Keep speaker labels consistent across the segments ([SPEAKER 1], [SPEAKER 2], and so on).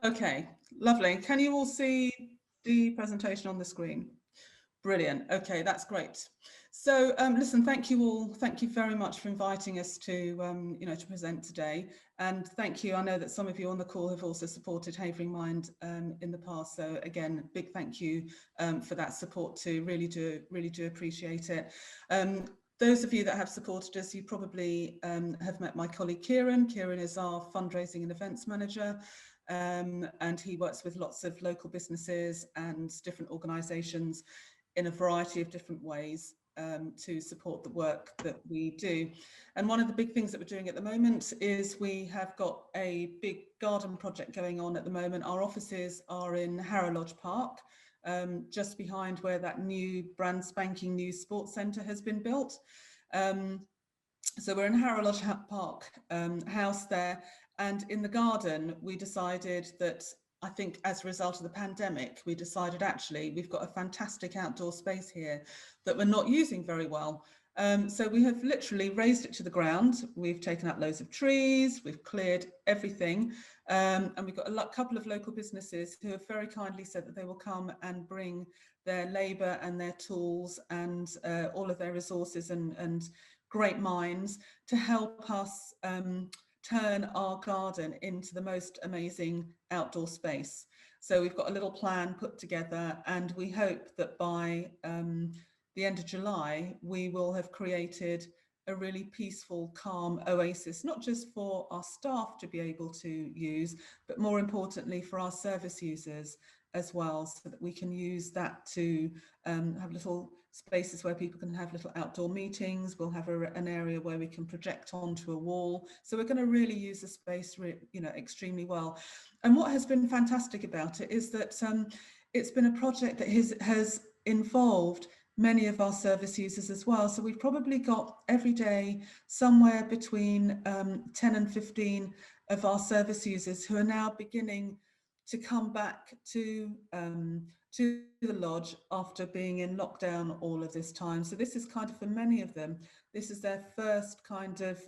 [SPEAKER 1] Okay, lovely. Can you all see the presentation on the screen? Brilliant. Okay, that's great. So, listen, thank you all. Thank you very much for inviting us to, to present today. And thank you. I know that some of you on the call have also supported Havering Mind in the past. So again, big thank you for that support too. Really do appreciate it. Those of you that have supported us, you probably have met my colleague Kieran. Kieran is our fundraising and events manager. And he works with lots of local businesses and different organisations in a variety of different ways to support the work that we do. And one of the big things that we're doing at the moment is we have got a big garden project going on at the moment. Our offices are in Harrow Lodge Park, just behind where that new brand spanking new sports centre has been built. So we're in Harrow Lodge Park house there, and in the garden we decided that, I think as a result of the pandemic, we decided actually we've got a fantastic outdoor space here that we're not using very well. So we have literally razed it to the ground. We've taken out loads of trees, we've cleared everything, and we've got a couple of local businesses who have very kindly said that they will come and bring their labour and their tools and all of their resources and great minds to help us turn our garden into the most amazing outdoor space. So we've got a little plan put together, and we hope that by the end of July, we will have created a really peaceful, calm oasis, not just for our staff to be able to use, but more importantly for our service users as well, so that we can use that to have little spaces where people can have little outdoor meetings. We'll have an area where we can project onto a wall. So we're going to really use the space, extremely well. And what has been fantastic about it is that it's been a project that has involved many of our service users as well. So we've probably got every day somewhere between 10 and 15 of our service users who are now beginning to come back to the lodge after being in lockdown all of this time. So this is kind of, for many of them, this is their first kind of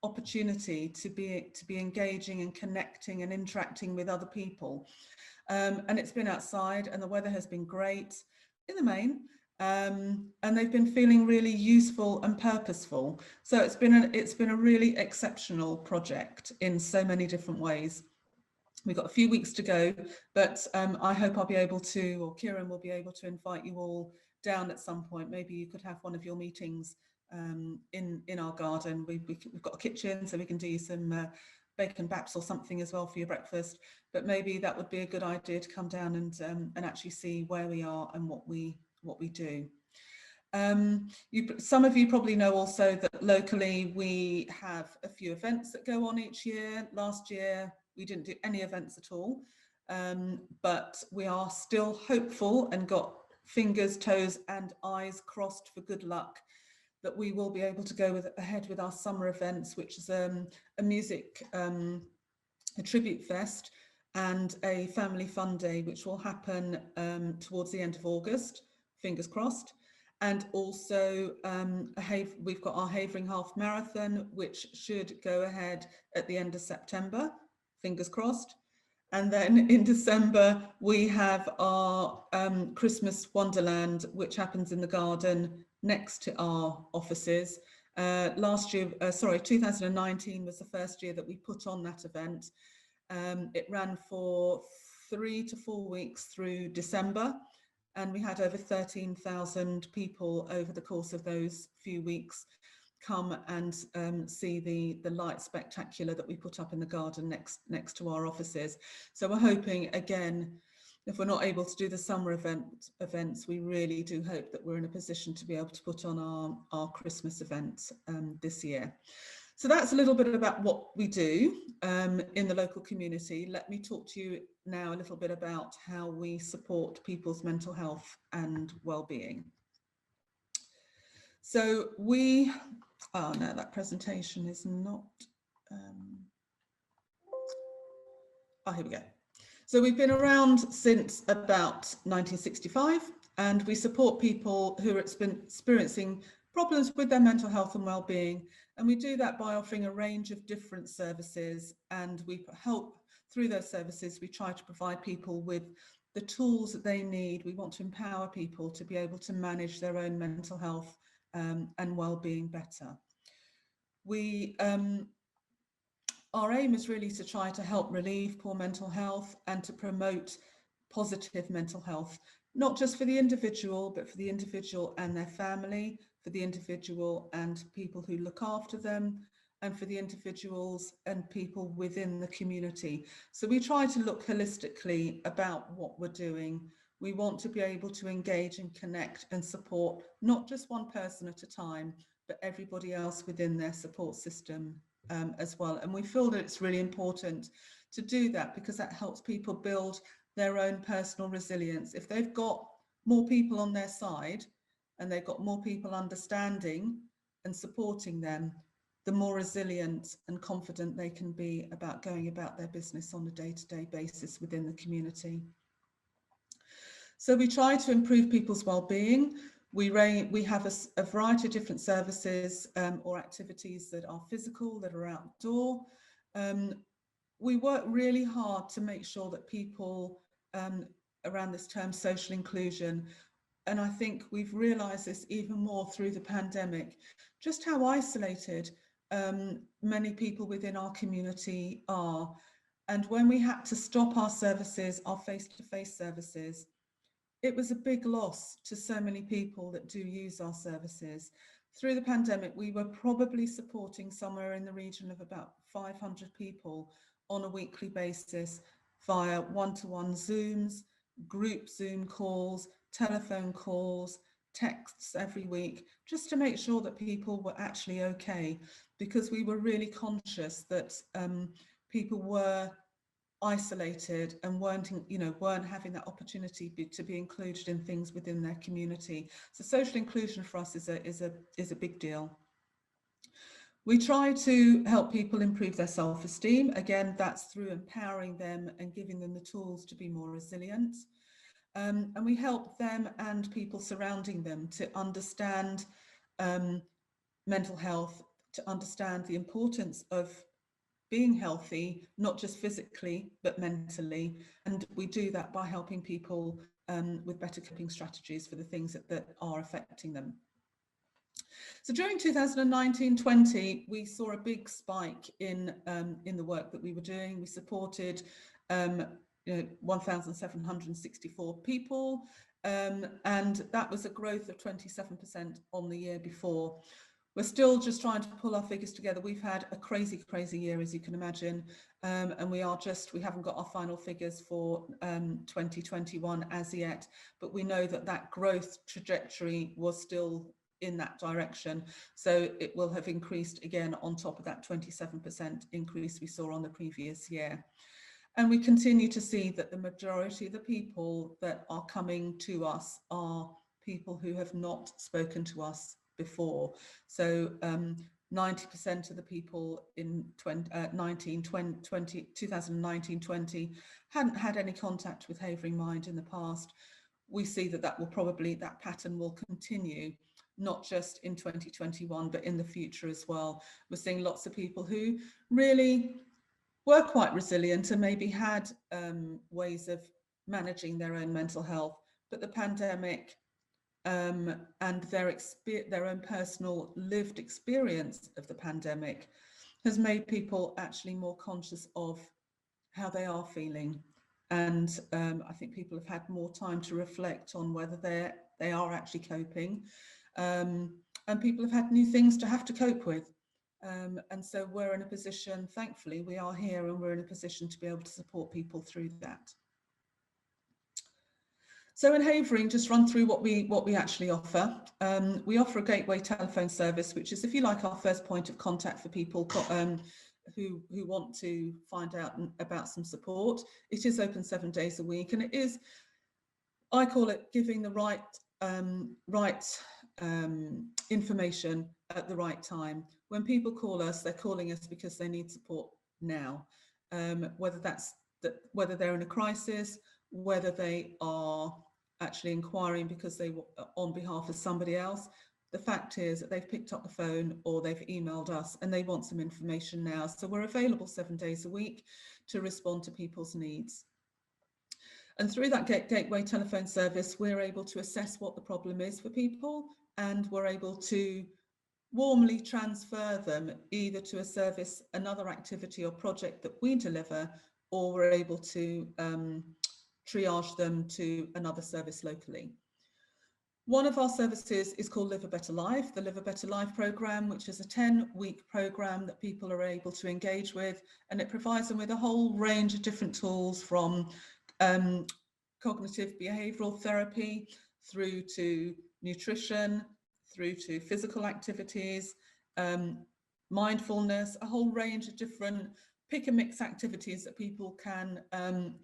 [SPEAKER 1] opportunity to be engaging and connecting and interacting with other people. And it's been outside, and the weather has been great in the main. And they've been feeling really useful and purposeful. So it's been a really exceptional project in so many different ways. We've got a few weeks to go, but I hope I'll be able to, or Kieran will be able to, invite you all down at some point. Maybe you could have one of your meetings in our garden. We've got a kitchen, so we can do some bacon baps or something as well for your breakfast. But maybe that would be a good idea to come down and actually see where we are and what we do. Some of you probably know also that locally we have a few events that go on each year. Last year we didn't do any events at all, but we are still hopeful and got fingers, toes and eyes crossed for good luck that we will be able to go ahead with our summer events, which is a music, a tribute fest and a family fun day, which will happen towards the end of August, fingers crossed. And also we've got our Havering Half Marathon, which should go ahead at the end of September, fingers crossed. And then in December, we have our Christmas Wonderland, which happens in the garden next to our offices. 2019 was the first year that we put on that event. It ran for 3 to 4 weeks through December, and we had over 13,000 people over the course of those few weeks come and see the light spectacular that we put up in the garden next to our offices. So we're hoping, again, if we're not able to do the summer events, we really do hope that we're in a position to be able to put on our Christmas event this year. So that's a little bit about what we do in the local community. Let me talk to you now a little bit about how we support people's mental health and well-being. So oh no, that presentation is not, here we go. So we've been around since about 1965, and we support people who are experiencing problems with their mental health and well-being. And we do that by offering a range of different services, and we help through those services, we try to provide people with the tools that they need. We want to empower people to be able to manage their own mental health and well-being better. Our aim is really to try to help relieve poor mental health and to promote positive mental health, not just for the individual, but for the individual and their family, for the individual and people who look after them, and for the individuals and people within the community. So we try to look holistically about what we're doing. We want to be able to engage and connect and support not just one person at a time, but everybody else within their support system as well. And we feel that it's really important to do that because that helps people build their own personal resilience. If they've got more people on their side and they've got more people understanding and supporting them, the more resilient and confident they can be about going about their business on a day-to-day basis within the community. So we try to improve people's well-being. We have a variety of different services or activities that are physical, that are outdoor. We work really hard to make sure that people around this term social inclusion, and I think we've realised this even more through the pandemic, just how isolated many people within our community are. And when we had to stop our services, our face-to-face services, it was a big loss to so many people that do use our services. Through the pandemic, we were probably supporting somewhere in the region of about 500 people on a weekly basis via one-to-one Zooms, group Zoom calls, telephone calls, texts every week, just to make sure that people were actually okay, because we were really conscious that people were isolated and weren't having that opportunity to be included in things within their community. So social inclusion for us is a big deal. We try to help people improve their self-esteem. Again, that's through empowering them and giving them the tools to be more resilient. And we help them and people surrounding them to understand mental health, to understand the importance of being healthy, not just physically, but mentally. And we do that by helping people with better coping strategies for the things that are affecting them. So during 2019-20, we saw a big spike in the work that we were doing. We supported 1,764 people, and that was a growth of 27% on the year before. We're still just trying to pull our figures together. We've had a crazy year, as you can imagine, and we haven't got our final figures for 2021 as yet, but we know that growth trajectory was still in that direction. So it will have increased again on top of that 27% increase we saw on the previous year. And we continue to see that the majority of the people that are coming to us are people who have not spoken to us before. So 90% of the people in 2019-20 hadn't had any contact with Havering Mind in the past. We see that pattern will continue, not just in 2021, but in the future as well. We're seeing lots of people who really were quite resilient and maybe had ways of managing their own mental health, but the pandemic and their own personal lived experience of the pandemic has made people actually more conscious of how they are feeling. And I think people have had more time to reflect on whether they are actually coping. And people have had new things to have to cope with. And so we're in a position, thankfully, we are here and we're in a position to be able to support people through that. So in Havering, just run through what we actually offer. We offer a gateway telephone service, which is, if you like, our first point of contact for people who want to find out about some support. It is open 7 days a week, and it is, I call it, giving the right information at the right time. When people call us, they're calling us because they need support now, whether they're in a crisis, whether they are actually inquiring because they on behalf of somebody else. the fact is that they've picked up the phone or they've emailed us and they want some information now. So we're available 7 days a week to respond to people's needs. And through that gateway telephone service, we're able to assess what the problem is for people, and we're able to warmly transfer them either to a service, another activity or project that we deliver, or we're able to triage them to another service locally. One of our services is called Live a Better Life, the Live a Better Life programme, which is a 10-week programme that people are able to engage with, and it provides them with a whole range of different tools, from cognitive behavioural therapy through to nutrition, through to physical activities, mindfulness, a whole range of different pick and mix activities that people can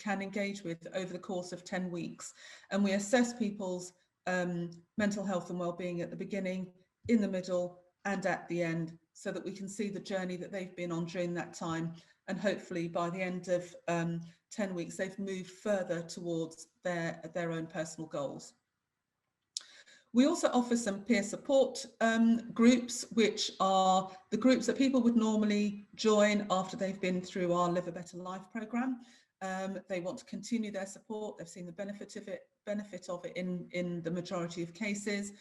[SPEAKER 1] engage with over the course of 10 weeks. And we assess people's mental health and well-being at the beginning, in the middle and at the end, so that we can see the journey that they've been on during that time, and hopefully by the end of 10 weeks they've moved further towards their own personal goals. We also offer some peer support groups, which are the groups that people would normally join after they've been through our Live a Better Life programme. They want to continue their support. They've seen the benefit of it in the majority of cases,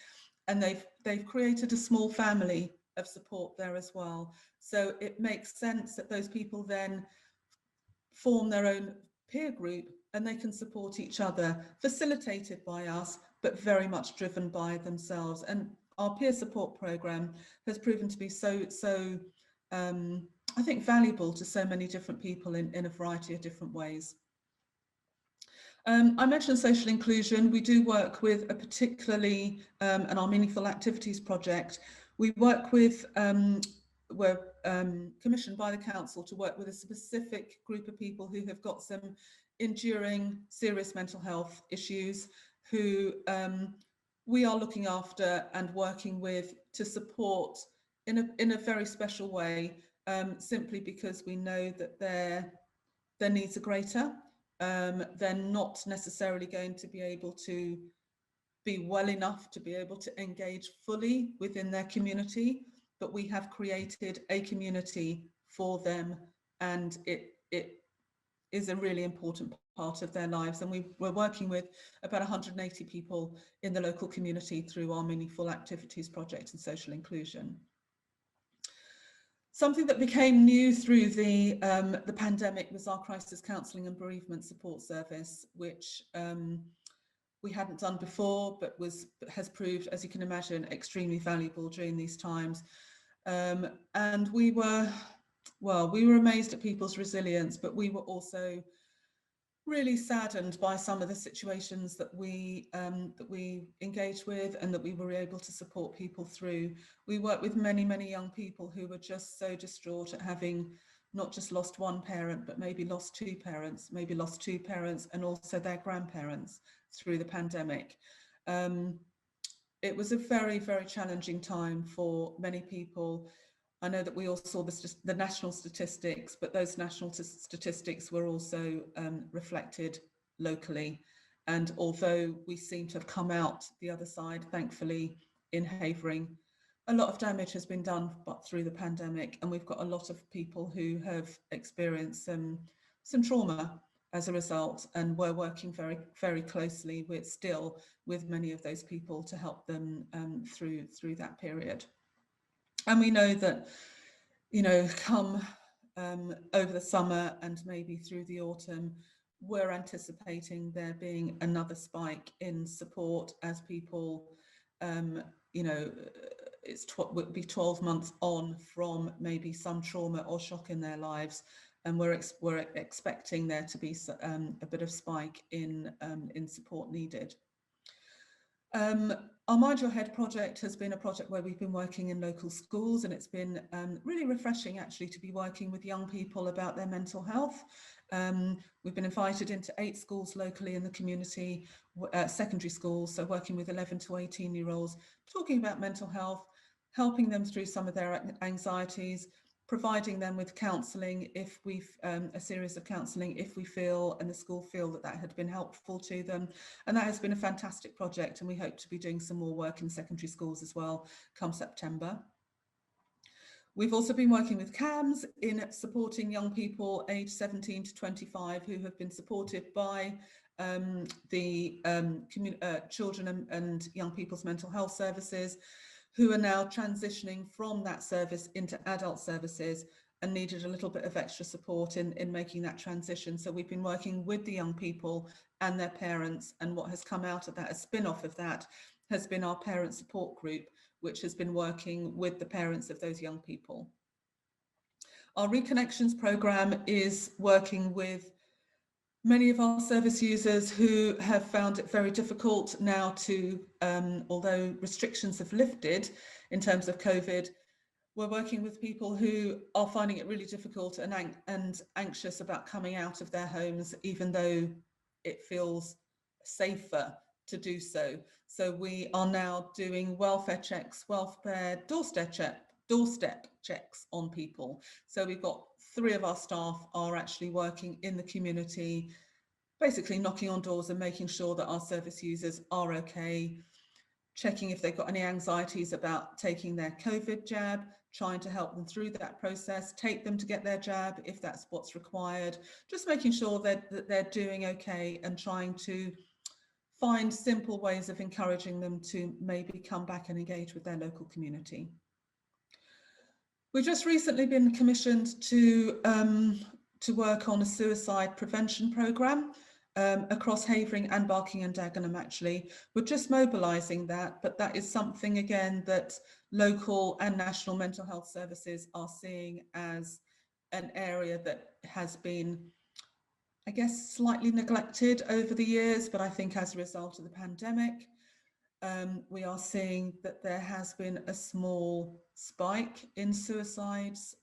[SPEAKER 1] and they've created a small family of support there as well. So it makes sense that those people then form their own peer group, and they can support each other, facilitated by us, but very much driven by themselves. And our peer support programme has proven to be so I think valuable to so many different people in a variety of different ways. I mentioned social inclusion. We do work with a particularly, and our Meaningful Activities project, we work with, we're commissioned by the council to work with a specific group of people who have got some enduring serious mental health issues, who we are looking after and working with to support in a very special way, simply because we know that their needs are greater. They're not necessarily going to be able to be well enough to be able to engage fully within their community, but we have created a community for them, and it is a really important part of their lives. And we're working with about 180 people in the local community through our Meaningful Activities project and social inclusion. Something that became new through the pandemic was our crisis counselling and bereavement support service, which we hadn't done before, but has proved, as you can imagine, extremely valuable during these times. And we were amazed at people's resilience, but we were also really saddened by some of the situations that we engaged with and that we were able to support people through. We worked with many young people who were just so distraught at having not just lost one parent, but maybe lost two parents, and also their grandparents through the pandemic. It was a very challenging time for many people. I know that we all saw the national statistics, but those national statistics were also reflected locally. And although we seem to have come out the other side, thankfully, in Havering, a lot of damage has been done through the pandemic, and we've got a lot of people who have experienced some trauma as a result, and we're working very closely with many of those people to help them through that period. And we know that, you know, come over the summer and maybe through the autumn, we're anticipating there being another spike in support as people, you know, would be 12 months on from maybe some trauma or shock in their lives, and we're expecting there to be a bit of spike in support needed. Our Mind Your Head project has been a project where we've been working in local schools, and it's been really refreshing actually to be working with young people about their mental health. We've been invited into 8 schools locally in the community, secondary schools, so working with 11 to 18-year-olds, talking about mental health, helping them through some of their anxieties, providing them with counselling if we've a series of counselling if we feel and the school feel that had been helpful to them. And that has been a fantastic project, and we hope to be doing some more work in secondary schools as well come September. We've also been working with CAMS in supporting young people aged 17 to 25 who have been supported by the children and young people's mental health services, who are now transitioning from that service into adult services and needed a little bit of extra support in making that transition. So we've been working with the young people and their parents, and what has come out of that, a spin-off of that, has been our parent support group, which has been working with the parents of those young people. Our Reconnections programme is working with many of our service users who have found it very difficult now to, although restrictions have lifted in terms of COVID, we're working with people who are finding it really difficult and anxious about coming out of their homes, even though it feels safer to do so. So we are now doing welfare checks, welfare doorstep checks on people. So we've got 3 of our staff are actually working in the community, basically knocking on doors and making sure that our service users are okay, checking if they've got any anxieties about taking their COVID jab, trying to help them through that process, take them to get their jab if that's what's required, just making sure that they're doing okay and trying to find simple ways of encouraging them to maybe come back and engage with their local community. We've just recently been commissioned to work on a suicide prevention programme across Havering and Barking and Dagenham. Actually, we're just mobilising that, but that is something again that local and national mental health services are seeing as an area that has been, I guess, slightly neglected over the years, but I think as a result of the pandemic, we are seeing that there has been a small spike in suicides,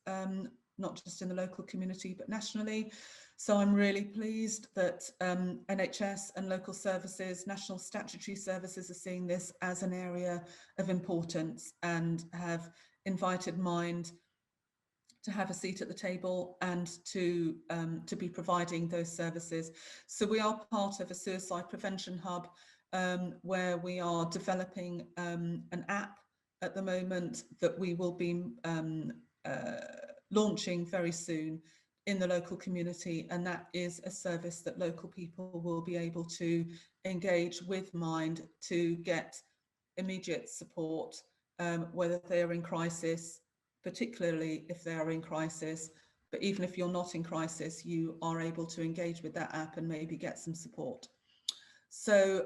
[SPEAKER 1] not just in the local community, but nationally. So I'm really pleased that NHS and local services, national statutory services, are seeing this as an area of importance and have invited Mind to have a seat at the table and to be providing those services. So we are part of a suicide prevention hub where we are developing an app at the moment that we will be launching very soon in the local community, and that is a service that local people will be able to engage with Mind to get immediate support, whether they are in crisis, particularly if they are in crisis, but even if you're not in crisis, you are able to engage with that app and maybe get some support. So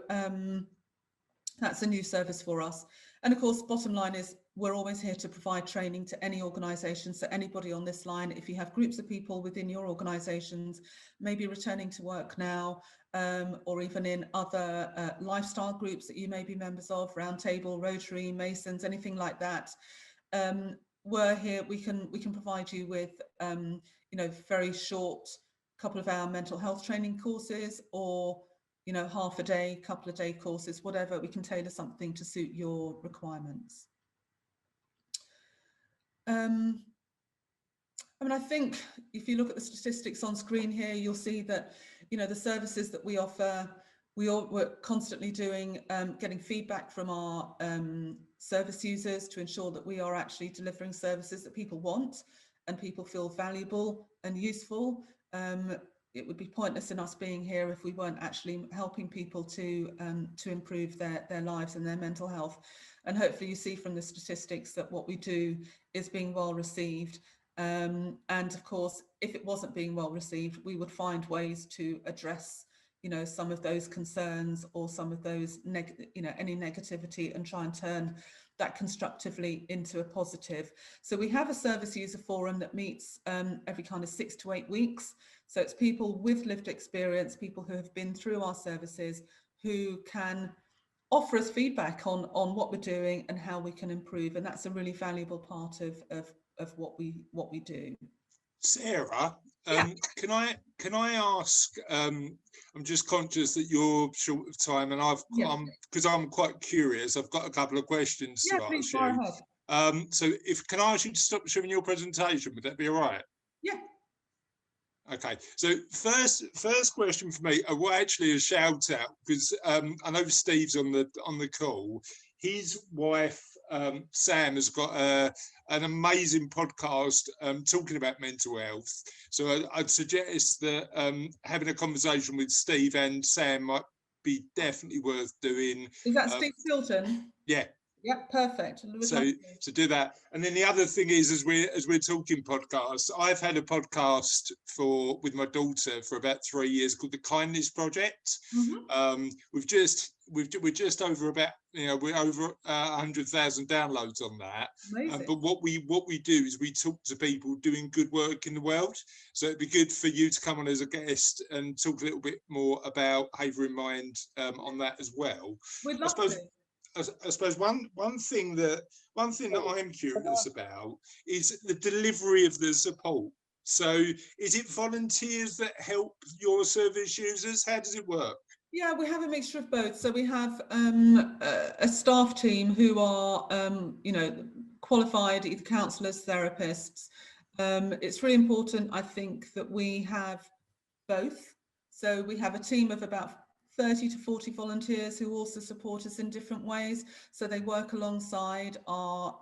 [SPEAKER 1] that's a new service for us. And of course, bottom line is we're always here to provide training to any organisation. So anybody on this line, if you have groups of people within your organisations, maybe returning to work now, or even in other lifestyle groups that you may be members of, Roundtable, Rotary, Masons, anything like that, we're here. We can provide you with very short couple of hour mental health training courses, or half a day, couple of day courses, whatever. We can tailor something to suit your requirements. I think if you look at the statistics on screen here, you'll see that, the services that we offer, we're constantly doing, getting feedback from our service users to ensure that we are actually delivering services that people want and people feel valuable and useful. It would be pointless in us being here if we weren't actually helping people to improve their lives and their mental health. And hopefully you see from the statistics that what we do is being well received. And of course, if it wasn't being well received, we would find ways to address, some of those concerns or some of those, any negativity, and try and turn that constructively into a positive. So we have a service user forum that meets every kind of 6 to 8 weeks. So it's people with lived experience, people who have been through our services, who can offer us feedback on what we're doing and how we can improve. And that's a really valuable part of what we do.
[SPEAKER 2] Sarah,
[SPEAKER 1] Yeah.
[SPEAKER 2] can I ask? I'm just conscious that you're short of time, and because I'm quite curious, I've got a couple of questions to ask you. So can I ask you to stop sharing your presentation? Would that be all right?
[SPEAKER 1] Yeah.
[SPEAKER 2] Okay, so first question for me, well, actually a shout out, because I know Steve's on the call. His wife Sam has got an amazing podcast talking about mental health. So I'd suggest that having a conversation with Steve and Sam might be definitely worth doing.
[SPEAKER 1] Is that Steve Stilton?
[SPEAKER 2] Yeah.
[SPEAKER 1] Yeah, perfect.
[SPEAKER 2] So do that. And then the other thing is, as we're talking podcasts, I've had a podcast with my daughter for about 3 years called the Kindness Project. We're just over about, we're over 100,000 downloads on that. But what we do is we talk to people doing good work in the world. So it'd be good for you to come on as a guest and talk a little bit more about Haver in Mind on that as well.
[SPEAKER 1] We'd love to.
[SPEAKER 2] I suppose one thing that I'm curious about is the delivery of the support. So is it volunteers that help your service users? How does it work?
[SPEAKER 1] Yeah, we have a mixture of both. So we have a staff team who are, qualified either counsellors, therapists. It's really important, I think, that we have both. So we have a team of about 30 to 40 volunteers who also support us in different ways. So they work alongside our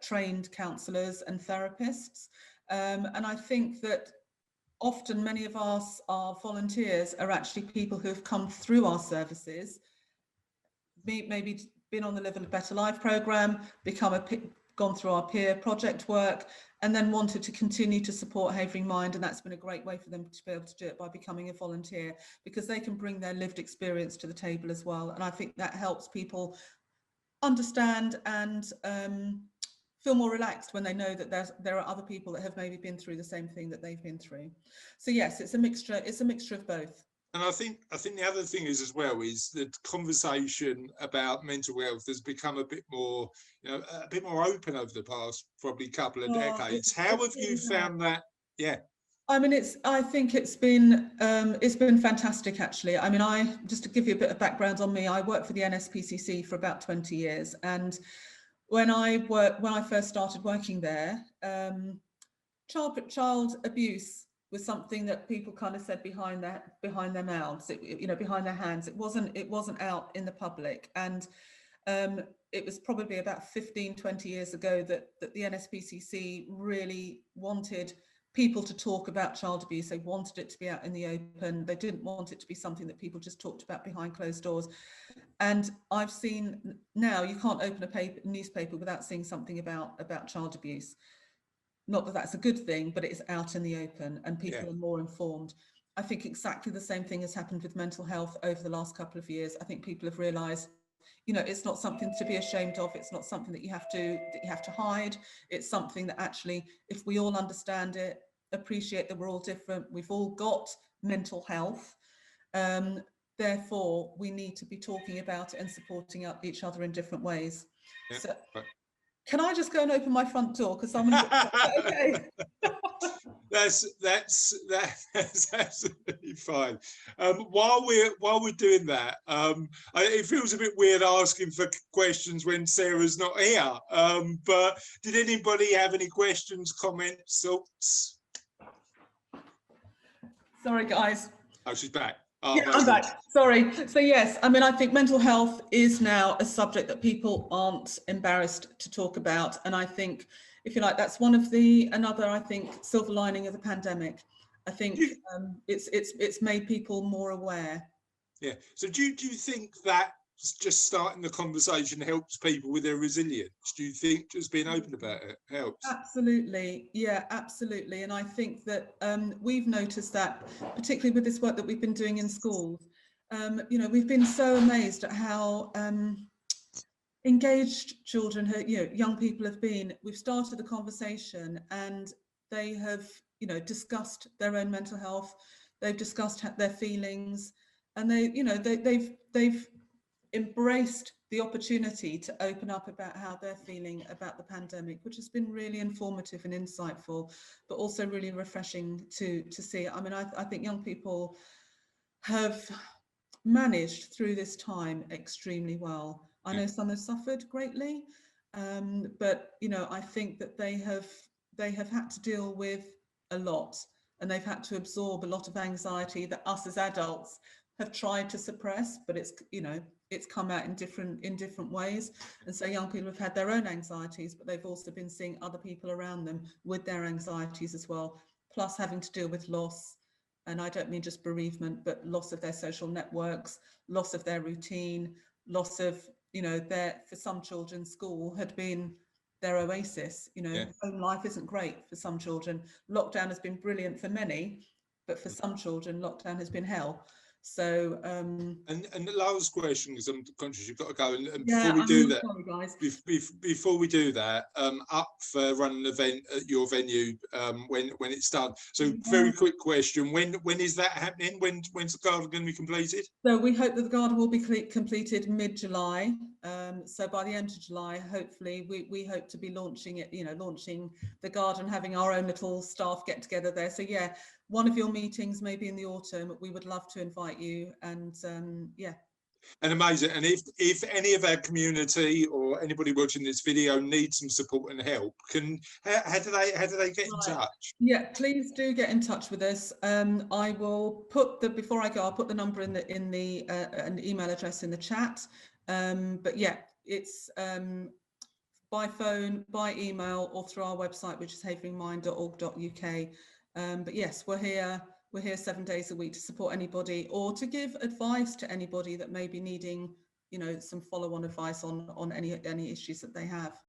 [SPEAKER 1] trained counsellors and therapists. And I think that often many of our volunteers are actually people who have come through our services, maybe been on the Live a Better Life programme, gone through our peer project work, and then wanted to continue to support Havering Mind. And that's been a great way for them to be able to do it by becoming a volunteer, because they can bring their lived experience to the table as well. And I think that helps people understand and feel more relaxed when they know that there are other people that have maybe been through the same thing that they've been through. So yes, it's a mixture of both.
[SPEAKER 2] And I think the other thing is as well is that conversation about mental health has become a bit more open over the past probably couple of decades. How have you found that? Yeah.
[SPEAKER 1] I mean, I think it's been fantastic, actually. I mean, just to give you a bit of background on me, I worked for the NSPCC for about 20 years, and when I first started working there, child abuse was something that people kind of said behind their mouths, behind their hands. It wasn't out in the public, and it was probably about 15-20 years ago that the NSPCC really wanted people to talk about child abuse. They wanted it to be out in the open. They didn't want it to be something that people just talked about behind closed doors. And I've seen now you can't open a newspaper without seeing something about child abuse. Not that that's a good thing, but it's out in the open and people are more informed. I think exactly the same thing has happened with mental health over the last couple of years. I think people have realised, it's not something to be ashamed of. It's not something that you have to hide. It's something that actually, if we all understand it, appreciate that we're all different, we've all got mental health. Therefore, we need to be talking about it and supporting each other in different ways. Yeah. So, can I just go and open my front door because someone's okay?
[SPEAKER 2] That's absolutely fine. While we're doing that, it feels a bit weird asking for questions when Sarah's not here. But did anybody have any questions, comments, thoughts?
[SPEAKER 1] Sorry, guys.
[SPEAKER 2] Oh, she's back.
[SPEAKER 1] Oh, yeah, I'm back. Sorry. So yes, I mean, I think mental health is now a subject that people aren't embarrassed to talk about, and I think, if you like, that's one of another I think silver lining of the pandemic. I think it's made people more aware.
[SPEAKER 2] Yeah. So do you think that just starting the conversation helps people with their resilience? Do you think just being open about it helps?
[SPEAKER 1] Absolutely. Yeah, absolutely. And I think that we've noticed that, particularly with this work that we've been doing in schools, we've been so amazed at how engaged children, young people have been. We've started the conversation and they have, discussed their own mental health. They've discussed their feelings, and they've embraced the opportunity to open up about how they're feeling about the pandemic, which has been really informative and insightful, but also really refreshing to see. I mean, I think young people have managed through this time extremely well. I know some have suffered greatly, but you know, I think that they have had to deal with a lot, and they've had to absorb a lot of anxiety that us as adults have tried to suppress, but it's, you know, it's come out in different ways. And so young people have had their own anxieties, but they've also been seeing other people around them with their anxieties as well, plus having to deal with loss. And I don't mean just bereavement, but loss of their social networks, loss of their routine, loss of, you know, for some children, school had been their oasis. You know, home life isn't great for some children. Lockdown has been brilliant for many, but for some children, lockdown has been hell. So
[SPEAKER 2] and the last question, because I'm conscious you've got to go, and
[SPEAKER 1] yeah,
[SPEAKER 2] before we do
[SPEAKER 1] really
[SPEAKER 2] that,
[SPEAKER 1] sorry, guys.
[SPEAKER 2] Before we do that, up for running an event at your venue when it's done. So very quick question: when is that happening? When's the garden going to be completed?
[SPEAKER 1] So we hope that the garden will be completed mid-July. So by the end of July, hopefully, we hope to be launching it. You know, launching the garden, having our own little staff get together there. So yeah, one of your meetings maybe in the autumn. We would love to invite you, and yeah.
[SPEAKER 2] And amazing. And if any of our community or anybody watching this video needs some support and help, how do they get in touch?
[SPEAKER 1] Yeah, please do get in touch with us. I will put before I go, I'll put the number in the an email address in the chat. But yeah, it's by phone, by email, or through our website, which is haveringmind.org.uk. But yes, we're here 7 days a week to support anybody, or to give advice to anybody that may be needing, you know, some follow-on advice on any issues that they have.